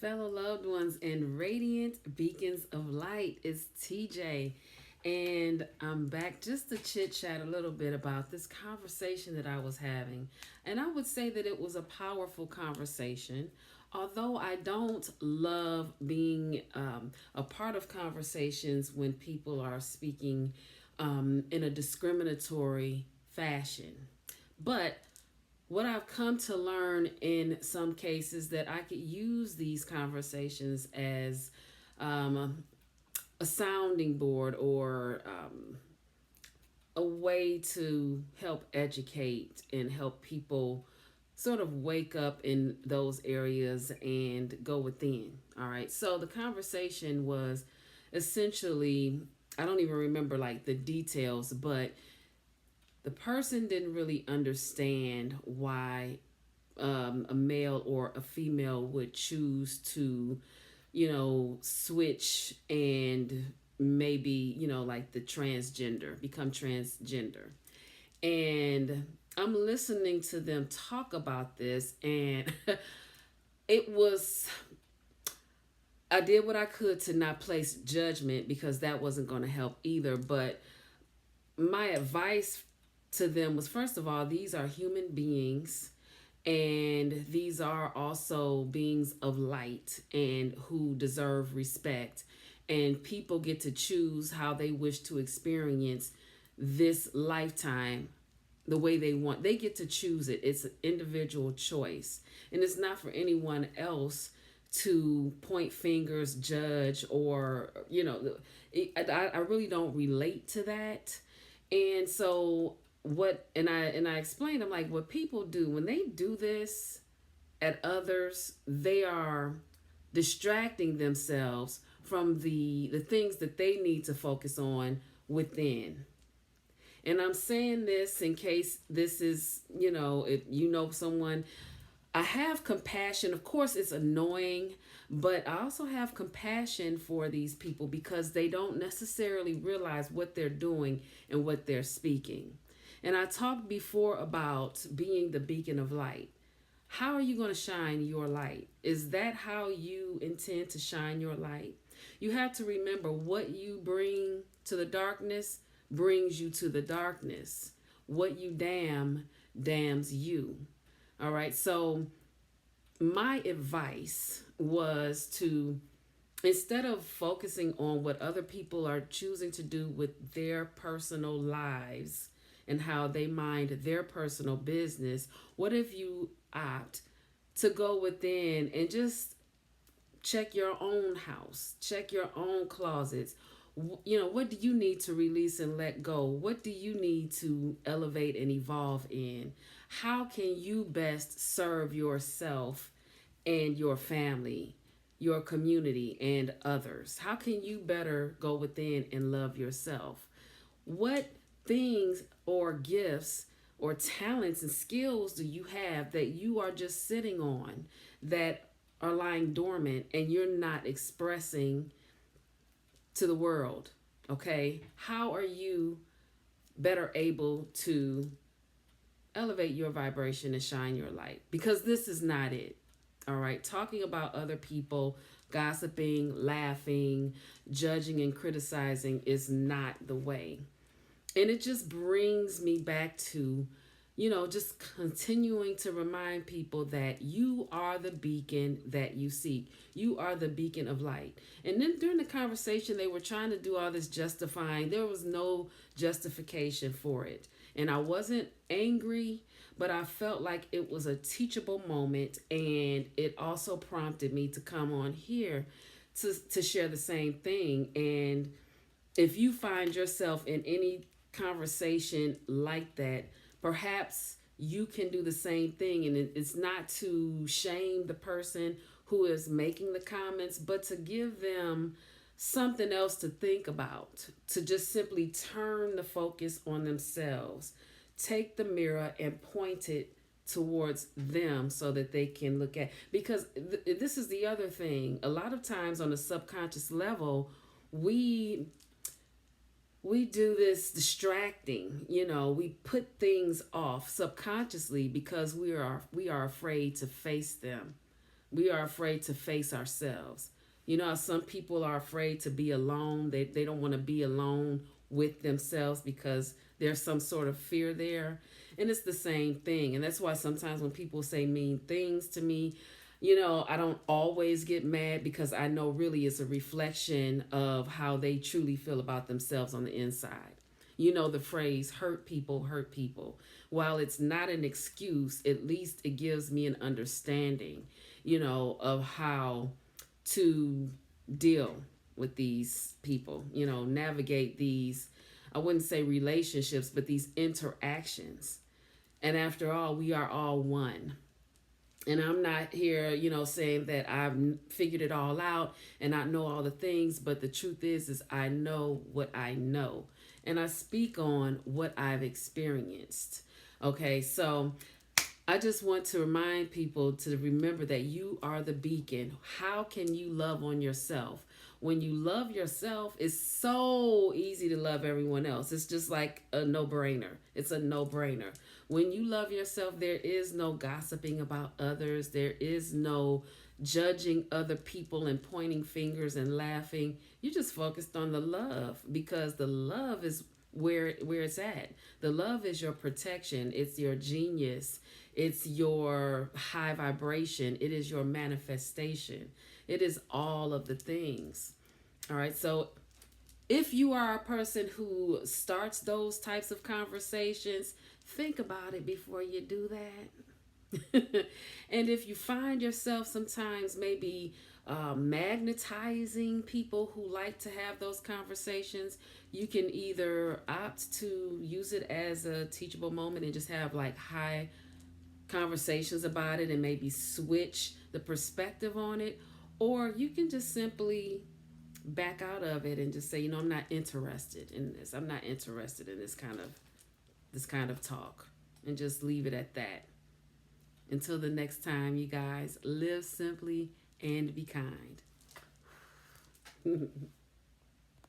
Fellow loved ones and radiant beacons of light. It's TJ, and I'm back just to chit chat a little bit about this conversation that I was having. And I would say that it was a powerful conversation. Although I don't love being a part of conversations when people are speaking in a discriminatory fashion. But what I've come to learn in some cases that I could use these conversations as um, a sounding board or a way to help educate and help people sort of wake up in those areas and go within. All right. So the conversation was essentially, I don't even remember like the details, but the person didn't really understand why a male or a female would choose to, switch and maybe, like the transgender, become transgender. And I'm listening to them talk about this, and it was, I did what I could to not place judgment because that wasn't going to help either. But my advice to them was, first of all, these are human beings, and these are also beings of light and who deserve respect, and people get to choose how they wish to experience this lifetime the way they want. They get to choose it. It's an individual choice, and it's not for anyone else to point fingers, judge, or I really don't relate to that. And so I explained, I'm like, what people do when they do this at others, they are distracting themselves from the things that they need to focus on within. And I'm saying this in case this is, if you know someone, I have compassion. Of course, it's annoying, but I also have compassion for these people because they don't necessarily realize what they're doing and what they're speaking. And I talked before about being the beacon of light. How are you going to shine your light? Is that how you intend to shine your light? You have to remember what you bring to the darkness brings you to the darkness. What you damn damns you. All right. So my advice was to, instead of focusing on what other people are choosing to do with their personal lives and how they mind their personal business, what if you opt to go within and just check your own house, check your own closets? What do you need to release and let go? What do you need to elevate and evolve in? How can you best serve yourself and your family, your community, and others? How can you better go within and love yourself? What things or gifts or talents and skills do you have that you are just sitting on, that are lying dormant and you're not expressing to the world? Okay, how are you better able to elevate your vibration and shine your light? Because this is not it. All right, talking about other people, gossiping, laughing, judging, and criticizing is not the way. And it just brings me back to, just continuing to remind people that you are the beacon that you seek. You are the beacon of light. And then during the conversation, they were trying to do all this justifying. There was no justification for it. And I wasn't angry, but I felt like it was a teachable moment. And it also prompted me to come on here to share the same thing. And if you find yourself in any conversation like that, perhaps you can do the same thing. And it's not to shame the person who is making the comments, but to give them something else to think about, to just simply turn the focus on themselves. Take the mirror and point it towards them so that they can look at, because this is the other thing. A lot of times on a subconscious level, we do this distracting. We put things off subconsciously because we are afraid to face them. We are afraid to face ourselves. You know, some people are afraid to be alone. They don't want to be alone with themselves because there's some sort of fear there. And it's the same thing. And that's why sometimes when people say mean things to me, you know, I don't always get mad because I know really it's a reflection of how they truly feel about themselves on the inside. You know, the phrase hurt people hurt people. While it's not an excuse, at least it gives me an understanding, you know, of how to deal with these people, you know, navigate these, I wouldn't say relationships, but these interactions. And after all, we are all one. And I'm not here, you know, saying that I've figured it all out and I know all the things, but the truth is I know what I know. And I speak on what I've experienced. Okay, so I just want to remind people to remember that you are the beacon. How can you love on yourself? When you love yourself, it's so easy to love everyone else. It's just like a no-brainer. It's a no-brainer. When you love yourself, there is no gossiping about others. There is no judging other people and pointing fingers and laughing. You just focused on the love because the love is where it's at. The love is your protection. It's your genius. It's your high vibration. It is your manifestation. It is all of the things. All right. So if you are a person who starts those types of conversations, think about it before you do that. And if you find yourself sometimes maybe magnetizing people who like to have those conversations, you can either opt to use it as a teachable moment and just have like high conversations about it and maybe switch the perspective on it, or you can just simply back out of it and just say, you know, I'm not interested in this. I'm not interested in this kind of talk, and just leave it at that. Until the next time, you guys, live simply and be kind.